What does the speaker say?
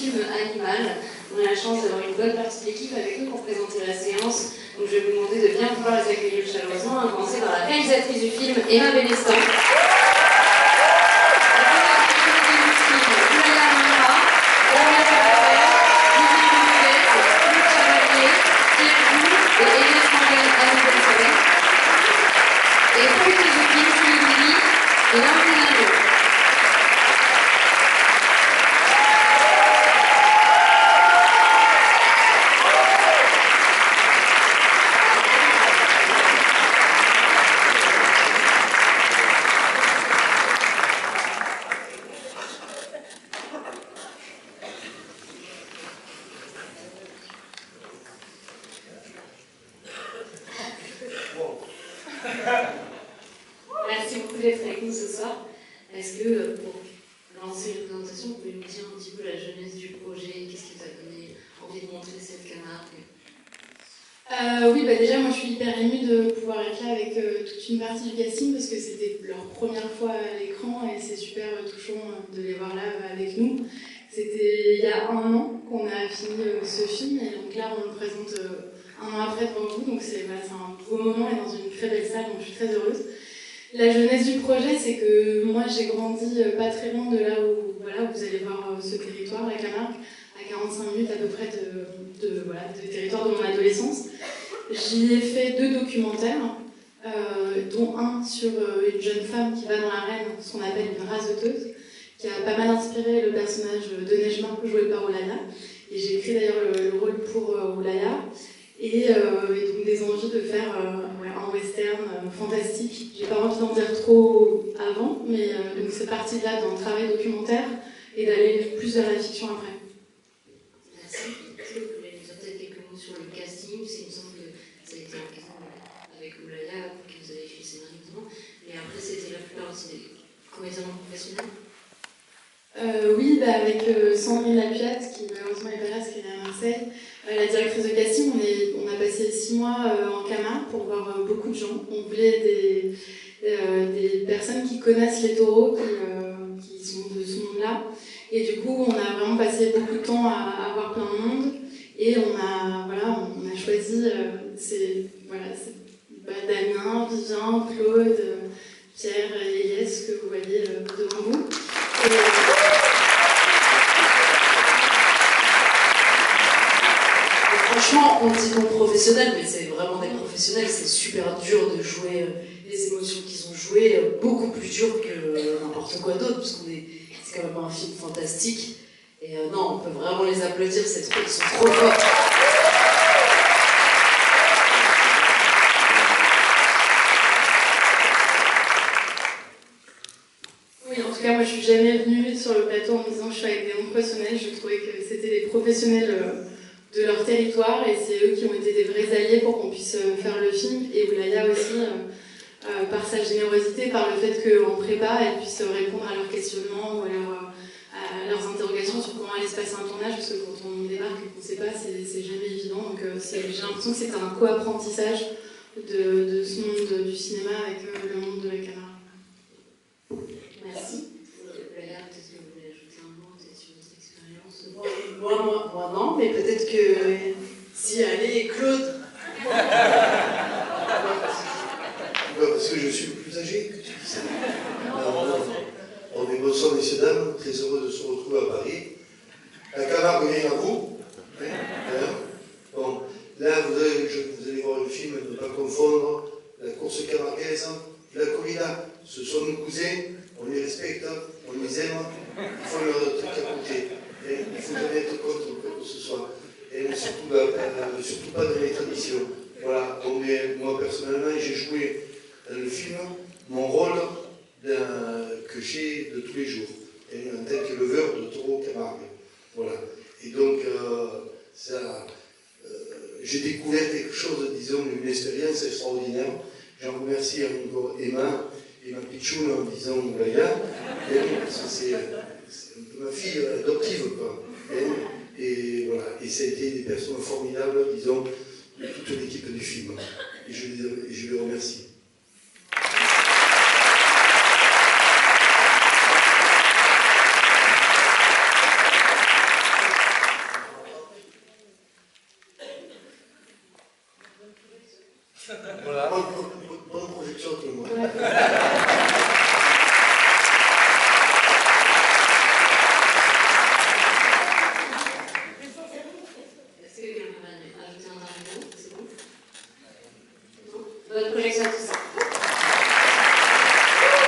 film Animal. On a la chance d'avoir une bonne partie de l'équipe avec nous pour présenter la séance. Donc je vais vous demander de bien pouvoir les accueillir chaleureusement, à commencer par la réalisatrice du film, Emma Benestan. Merci beaucoup d'être avec nous ce soir. Est-ce que, pour lancer une présentation, vous pouvez nous dire un petit peu la jeunesse du projet? Qu'est-ce qui t'a donné envie de montrer cette Camargue? Oui, déjà, moi je suis hyper émue de pouvoir être là avec toute une partie du casting parce que c'était leur première fois à l'écran et c'est super touchant de les voir là avec nous. C'était il y a 1 an qu'on a fini ce film et donc là on le présente 1 an après devant vous, donc c'est un beau moment et dans une très belle salle, donc je suis très heureuse. La jeunesse du projet, c'est que moi j'ai grandi pas très loin de là où vous allez voir ce territoire, la Camargue, à 45 minutes à peu près de territoire de mon adolescence. J'y ai fait 2 documentaires, dont un sur une jeune femme qui va dans l'arène, ce qu'on appelle une raseteuse, qui a pas mal inspiré le personnage de Nejma, joué par Oulaya. Et j'ai écrit d'ailleurs le rôle pour Oulaya. Et donc des envies de faire un western fantastique. J'ai pas envie d'en dire trop avant, mais donc c'est parti de là dans le travail documentaire et d'aller plus vers la fiction après. Merci. Est-ce que vous pouvez nous dire peut-être quelques mots sur le casting? Il me semble que ça a été un casting avec Oulaya, pour qui vous avez fait le scénario, mais après c'était la plupart aussi des comédiens professionnels. Oui, avec Sandrine Lapiate, qui malheureusement est pas là, parce qu'elle est à Marseille, la directrice de casting. On a passé 6 mois en Camargue pour voir beaucoup de gens. On voulait des personnes qui connaissent les taureaux, qui sont de ce monde-là. Et du coup, on a vraiment passé beaucoup de temps à voir plein de monde. Et on a choisi Damien, Vivien, Claude, Pierre et Eliès, que vous voyez devant vous. Franchement, on dit non professionnels, mais c'est vraiment des professionnels. C'est super dur de jouer les émotions qu'ils ont jouées, beaucoup plus dur que n'importe quoi d'autre, parce c'est quand même un film fantastique. Et non, on peut vraiment les applaudir, ils sont trop forts. Oui, en tout cas, moi je suis jamais venue sur le plateau en me disant que je suis avec des non-professionnels. Je trouvais que c'était des professionnels de leur territoire et c'est eux qui ont été des vrais alliés pour qu'on puisse faire le film. Et Oulaya aussi, par sa générosité, par le fait qu'en prépa, elle puisse répondre à leurs questionnements ou à leurs interrogations sur comment allait se passer un tournage, parce que quand on débarque et qu'on ne sait pas, c'est jamais évident. Donc j'ai l'impression que c'était un co-apprentissage de ce monde du cinéma avec le monde de la caméra. Merci. Oulaya, peut-être que vous voulez ajouter un mot sur votre expérience? Moi non, mais peut-être que si, allez, Claude. Parce que je suis le plus âgé que tu dis ça. On est bonsoir, messieurs, dames, très heureux de se retrouver à Paris. La Camargue vient à vous. Bon, là, vous allez voir le film, ne pas confondre la course camarguaise et la corrida. Ce sont nos cousins, on les respecte, on les aime, il faut leur truc à côté. Et il ne faut jamais être contre quoi que ce soit. Et surtout pas dans les traditions. Voilà, moi personnellement, j'ai joué dans le film mon rôle que j'ai de tous les jours, en tant qu'éleveur de taureaux Camargue. Voilà. Et donc, j'ai découvert quelque chose, disons, une expérience extraordinaire. J'en remercie encore Emma Pichoun en disant Oulaya, parce que c'est un peu ma fille adoptive, quoi. Et voilà, et ça a été des personnes formidables, disons, de toute l'équipe du film. Et je les remercie. Voilà. Bonne projection à tout le monde. Ouais. Est-ce que quelqu'un peut ajouter un argument? C'est bon? Non? Bonne projection à tous.